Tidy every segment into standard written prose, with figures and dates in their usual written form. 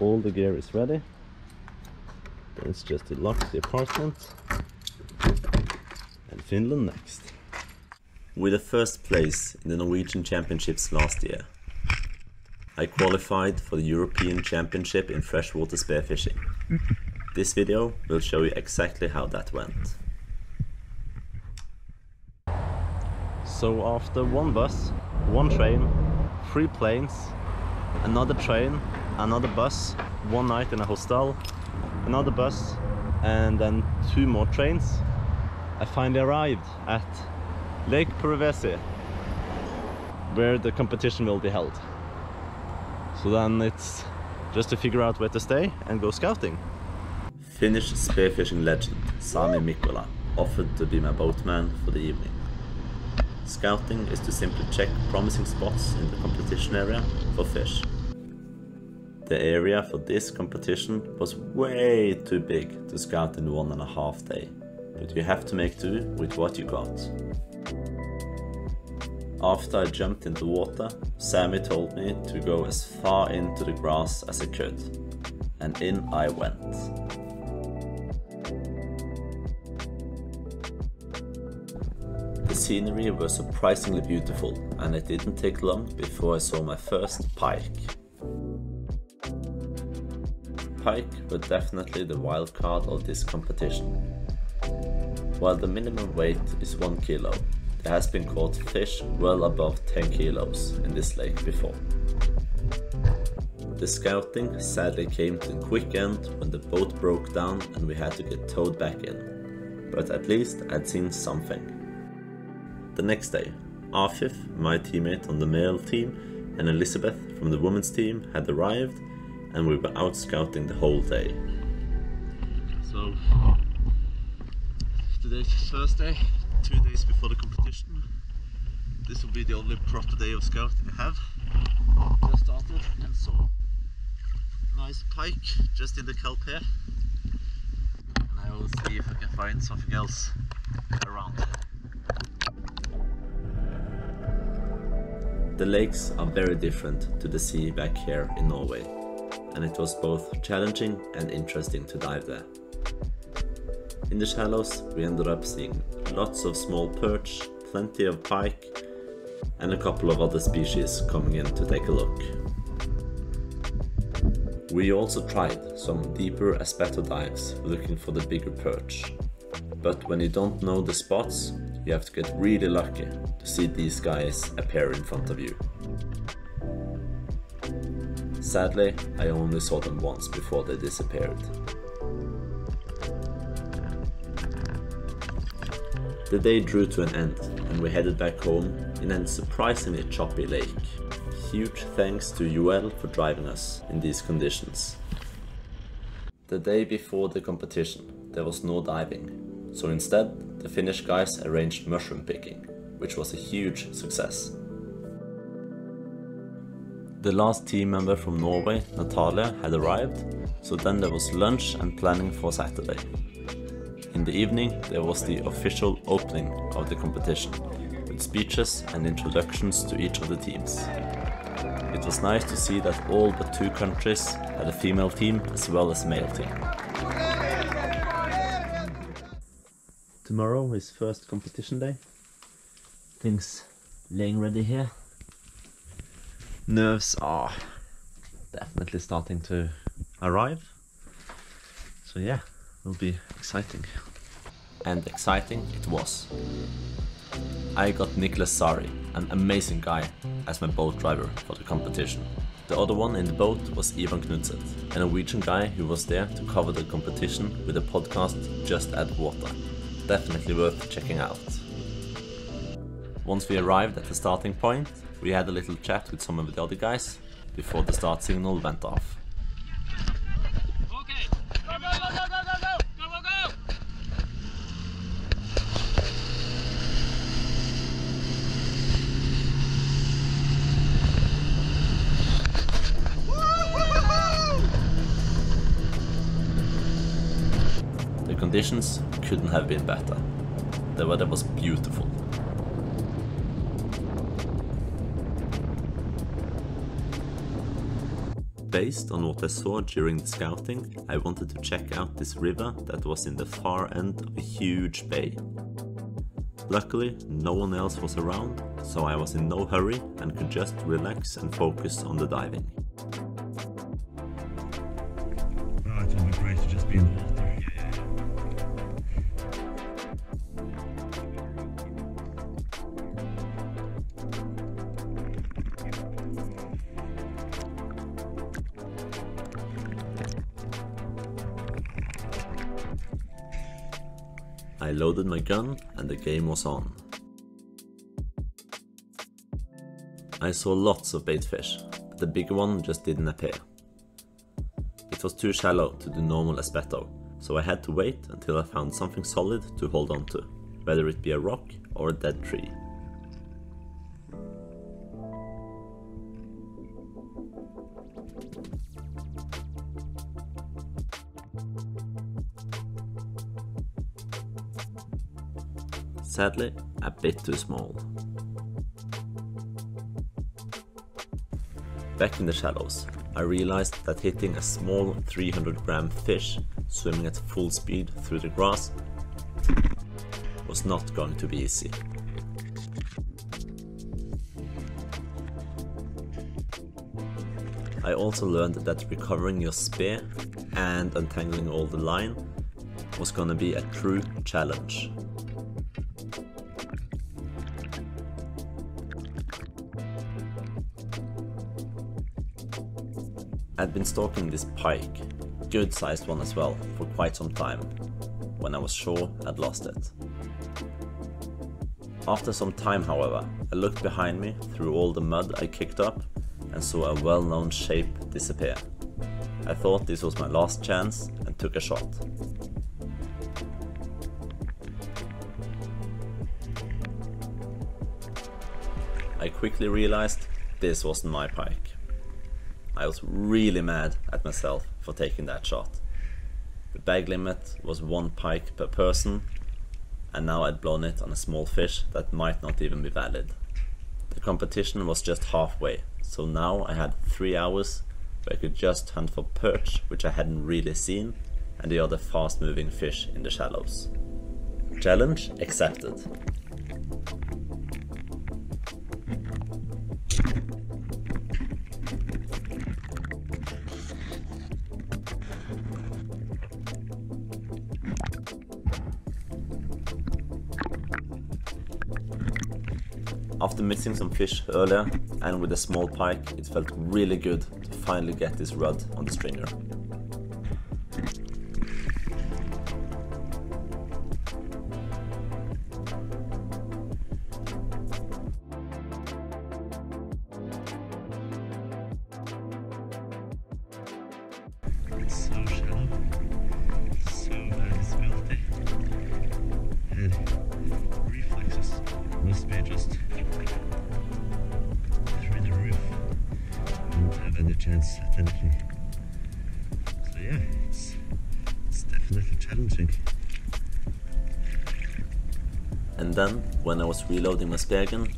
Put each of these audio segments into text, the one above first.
all the gear is ready. Then it's just to lock the apartment and Finland next. With the first place in the Norwegian Championships last year, I qualified for the European Championship in freshwater spearfishing. This video will show you exactly how that went. So after one bus, one train, 3 planes, another train, another bus, one night in a hostel, another bus, and then 2 more trains, I finally arrived at Lake Evasive, where the competition will be held. So then it's just to figure out where to stay and go scouting. Finnish spearfishing legend Sami Mikkola offered to be my boatman for the evening. Scouting is to simply check promising spots in the competition area for fish. The area for this competition was way too big to scout in 1.5 days, but you have to make do with what you got. After I jumped into the water, Sammy told me to go as far into the grass as I could, and in I went. The scenery was surprisingly beautiful, and it didn't take long before I saw my first pike. Pike were definitely the wild card of this competition. While the minimum weight is 1 kilo, there has been caught fish well above 10 kilos in this lake before. The scouting sadly came to a quick end when the boat broke down and we had to get towed back in, but at least I'd seen something. The next day, Afif, my teammate on the male team, and Elizabeth from the women's team had arrived, and we were out scouting the whole day. So today's Thursday, 2 days before the competition. This will be the only proper day of scouting I have. Just started and saw a nice pike just in the kelp here, and I will see if I can find something else around. The lakes are very different to the sea back here in Norway, and it was both challenging and interesting to dive there. In the shallows we ended up seeing lots of small perch, plenty of pike, and a couple of other species coming in to take a look. We also tried some deeper espeto dives looking for the bigger perch, but when you don't know the spots, you have to get really lucky to see these guys appear in front of you. Sadly, I only saw them once before they disappeared. The day drew to an end and we headed back home in a surprisingly choppy lake. Huge thanks to Joel for driving us in these conditions. The day before the competition there was no diving, so instead the Finnish guys arranged mushroom picking, which was a huge success. The last team member from Norway, Natalia, had arrived, so then there was lunch and planning for Saturday. In the evening there was the official opening of the competition, with speeches and introductions to each of the teams. It was nice to see that all but 2 countries had a female team as well as a male team. Tomorrow is first competition day. Things laying ready here. Nerves are definitely starting to arrive. So yeah, it'll be exciting. And exciting it was. I got Niklas, an amazing guy, as my boat driver for the competition. The other one in the boat was Ivan Knudsen, a Norwegian guy who was there to cover the competition with a podcast Just Add Water. Definitely worth checking out. Once we arrived at the starting point, we had a little chat with some of the other guys before the start signal went off. Okay, go, go, go, go, go, go, go, go, go! The conditions couldn't have been better. The weather was beautiful. Based on what I saw during the scouting, I wanted to check out this river that was in the far end of a huge bay. Luckily, no one else was around, so I was in no hurry and could just relax and focus on the diving. Oh, it would be great to just be in the water. I loaded my gun and the game was on. I saw lots of bait fish, but the bigger one just didn't appear. It was too shallow to do normal espeto, so I had to wait until I found something solid to hold on to, whether it be a rock or a dead tree. Sadly, a bit too small. Back in the shallows, I realized that hitting a small 300-gram fish swimming at full speed through the grass was not going to be easy. I also learned that recovering your spear and untangling all the line was gonna be a true challenge. I'd been stalking this pike, good sized one as well, for quite some time, when I was sure I'd lost it. After some time, however, I looked behind me through all the mud I kicked up and saw a well-known shape disappear. I thought this was my last chance and took a shot. I quickly realized this wasn't my pike. I was really mad at myself for taking that shot. The bag limit was 1 pike per person, and now I'd blown it on a small fish that might not even be valid. The competition was just halfway, so now I had 3 hours where I could just hunt for perch, which I hadn't really seen, and the other fast moving fish in the shallows. Challenge accepted. After missing some fish earlier, and with a small pike, it felt really good to finally get this rod on the stringer. It's so shallow, so filthy, and reflexes must be just through the roof. Won't have any chance at anything. So yeah, it's definitely challenging. And then, when I was reloading my spear gun,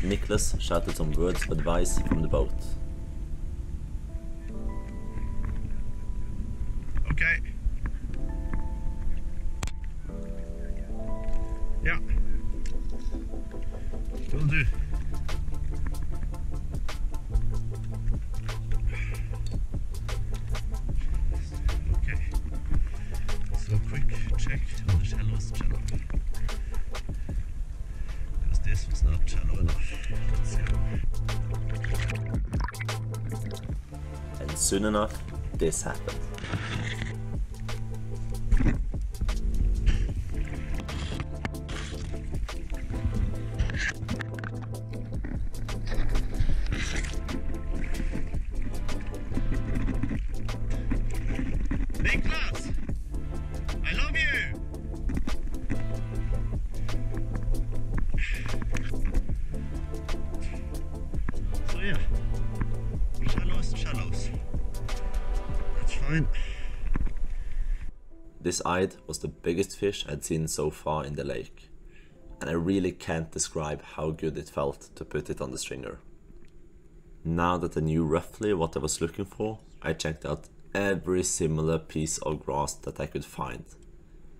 Niklas shouted some words of advice from the boat. Okay. Yeah. Will do. Okay. So quick check on the shallowest channel. Because this was not shallow enough. Let's go. And soon enough, this happened. Niklas! I love you! So yeah, shallows. That's fine. This eyed was the biggest fish I'd seen so far in the lake, and I really can't describe how good it felt to put it on the stringer. Now that I knew roughly what I was looking for, I checked out every similar piece of grass that I could find.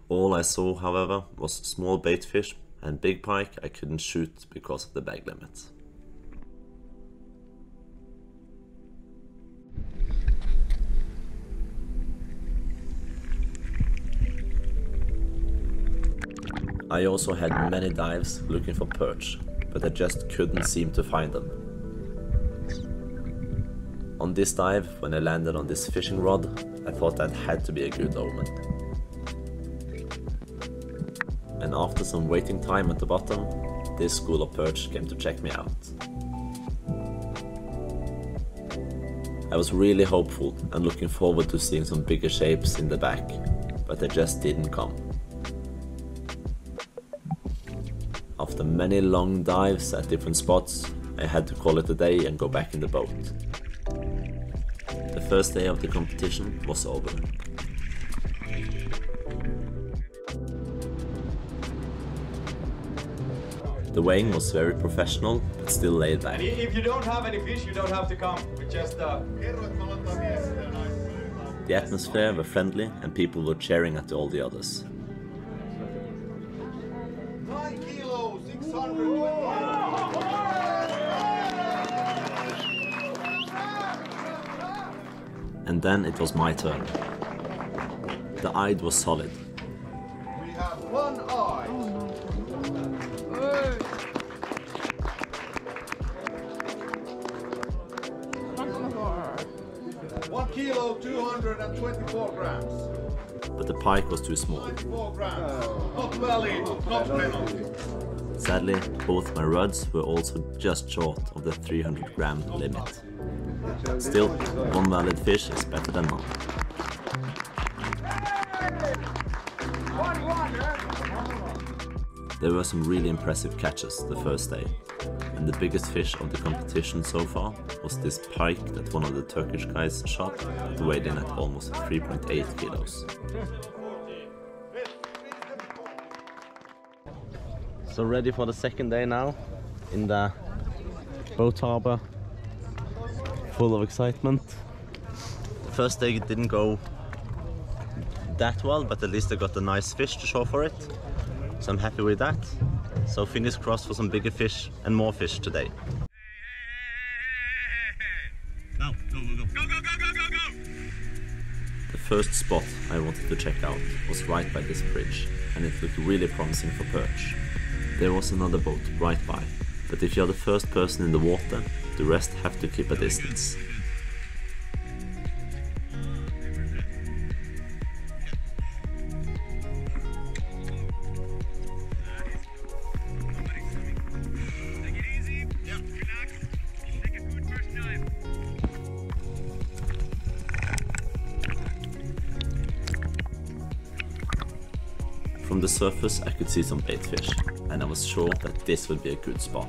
All I saw, however, was small baitfish and big pike I couldn't shoot because of the bag limit. I also had many dives looking for perch, but I just couldn't seem to find them. On this dive, when I landed on this fishing rod, I thought that had to be a good omen. And after some waiting time at the bottom, this school of perch came to check me out. I was really hopeful and looking forward to seeing some bigger shapes in the back, but they just didn't come. After many long dives at different spots, I had to call it a day and go back in the boat. The first day of the competition was over. The weighing was very professional, but still laid back. And if you don't have any fish, you don't have to come. We just The atmosphere were friendly and people were cheering at all the others. 9 kilos, 620. And then it was my turn. The eye was solid. We have one eye. 1 kilo, 224 grams. But the pike was too small. 24 grams. Not valid, not penalty. Sadly, both my rods were also just short of the 300-gram limit. Still, one valid fish is better than none. There were some really impressive catches the first day, and the biggest fish of the competition so far was this pike that one of the Turkish guys shot that weighed in at almost 3.8 kilos. So ready for the second day now in the boat harbor, full of excitement. The first day it didn't go that well, but at least I got a nice fish to show for it. So I'm happy with that. So fingers crossed for some bigger fish and more fish today. Now, go, go, go. Go, go, go, go, go, go! The first spot I wanted to check out was right by this bridge, and it looked really promising for perch. There was another boat right by, but if you're the first person in the water, the rest have to keep a distance. Take it easy. Yep. Relax. Take a good first dive. From the surface I could see some baitfish, and I was sure that this would be a good spot.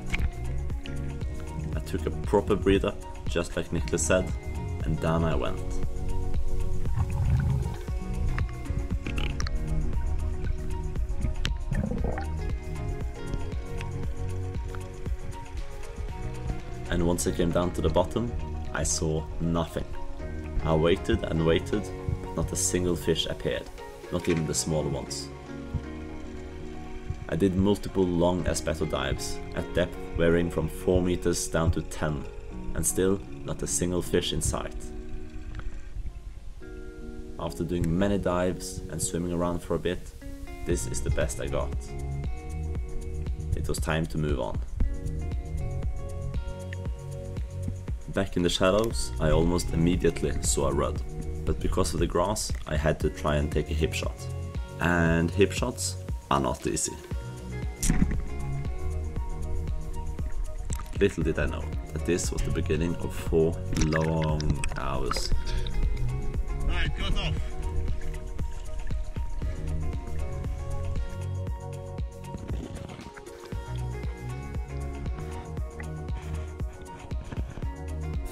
I took a proper breather, just like Niklas said, and down I went. And once I came down to the bottom, I saw nothing. I waited and waited, but not a single fish appeared, not even the smaller ones. I did multiple long espeto dives, at depth varying from 4 meters down to 10, and still not a single fish in sight. After doing many dives and swimming around for a bit, this is the best I got. It was time to move on. Back in the shallows, I almost immediately saw a rudd, but because of the grass, I had to try and take a hip shot. And hip shots are not easy. Little did I know that this was the beginning of 4 long hours. Right, cut off.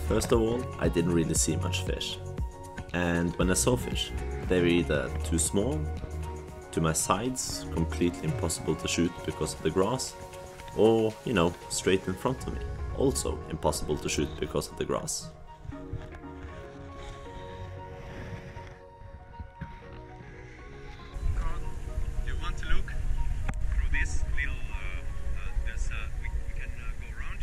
First of all, I didn't really see much fish. And when I saw fish, they were either too small, to my sides, completely impossible to shoot because of the grass, or, you know, straight in front of me, also impossible to shoot because of the grass. You want to look through this little, we can go around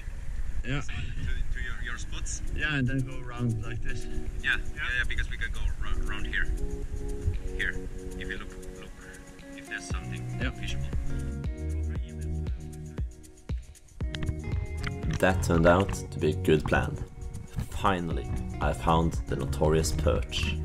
Yeah. to your spots. Yeah, and then go around like this. Yeah, because we can go around here. Here, if you look, if there's something fishable. That turned out to be a good plan. Finally, I found the notorious perch.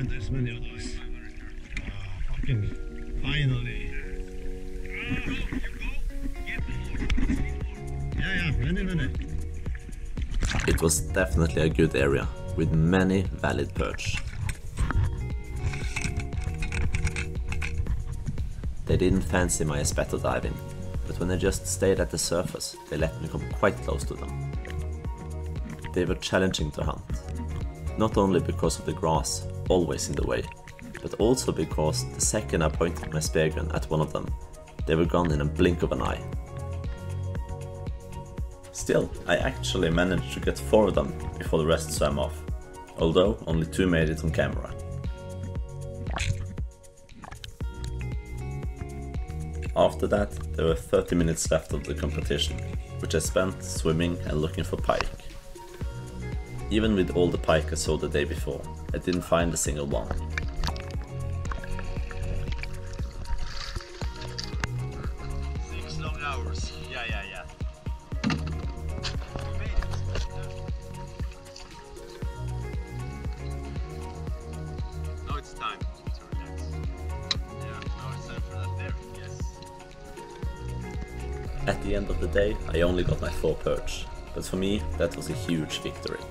There's many of those. Fucking finally. Yeah, many. It was definitely a good area with many valid perch. They didn't fancy my espeto diving, but when I just stayed at the surface, they let me come quite close to them. They were challenging to hunt, not only because of the grass always in the way, but also because the second I pointed my spear gun at one of them, they were gone in a blink of an eye. Still, I actually managed to get 4 of them before the rest swam off, although only 2 made it on camera. After that, there were 30 minutes left of the competition, which I spent swimming and looking for pike. Even with all the pike I saw the day before, I didn't find a single one. Six long hours. Yeah. Now it's time to relax. Yeah, now it's time for that there. Yes. At the end of the day, I only got my 4 perch, but for me that was a huge victory.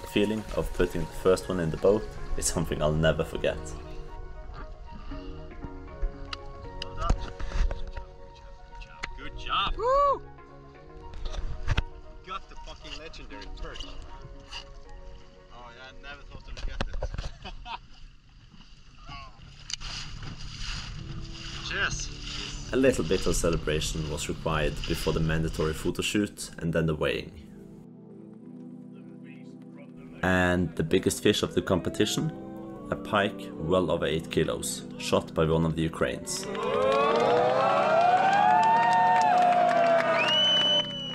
The feeling of putting the first one in the boat is something I'll never forget. Good job! Woo! Got the fucking legendary perch. Oh yeah, I never thought I'd get it. Cheers! A little bit of celebration was required before the mandatory photo shoot and then the weighing. And the biggest fish of the competition? A pike well over 8 kilos, shot by one of the Ukrainians.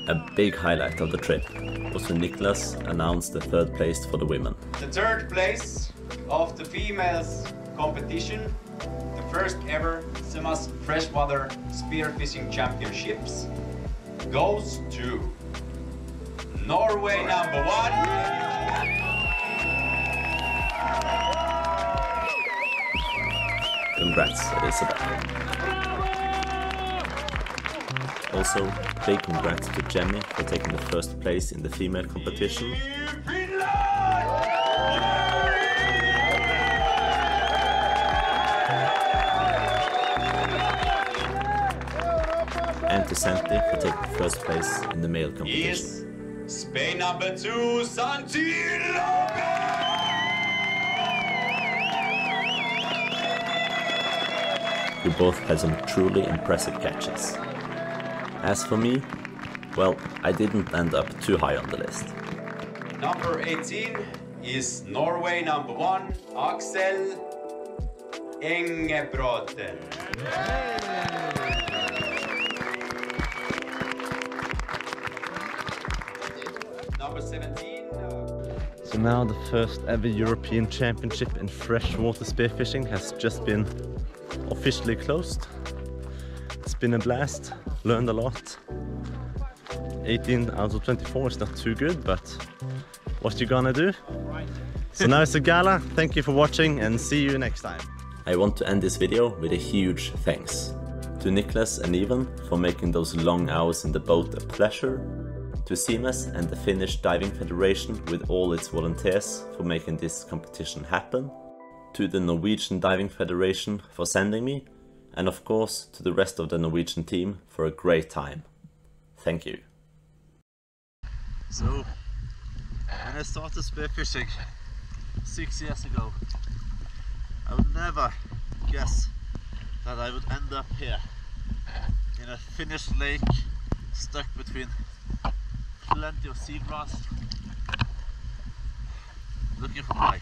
A big highlight of the trip was when Niklas announced the 3rd place for the women. The 3rd place of the females competition, the first ever CMAS Freshwater Spearfishing Championships, goes to Norway #1. Congrats, Elizabeth. Also, big congrats to Jenny for taking the 1st place in the female competition. And to Santi for taking the 1st place in the male competition. Is Spain #2, Santi. You both had some truly impressive catches. As for me, well, I didn't end up too high on the list. Number 18 is Norway #1, Axel Engebråten. Number 17. So now the first ever European Championship in freshwater spearfishing has just been officially closed. It's been a blast, learned a lot. 18 out of 24 is not too good, but what you gonna do? So now it's a gala. Thank you for watching and see you next time. I want to end this video with a huge thanks. To Niklas and Ivan for making those long hours in the boat a pleasure. To CMAS and the Finnish Diving Federation with all its volunteers for making this competition happen. To the Norwegian Diving Federation for sending me. And of course to the rest of the Norwegian team for a great time. Thank you. So, when I started spearfishing 6 years ago, I would never guess that I would end up here in a Finnish lake, stuck between plenty of seagrass, looking for pike.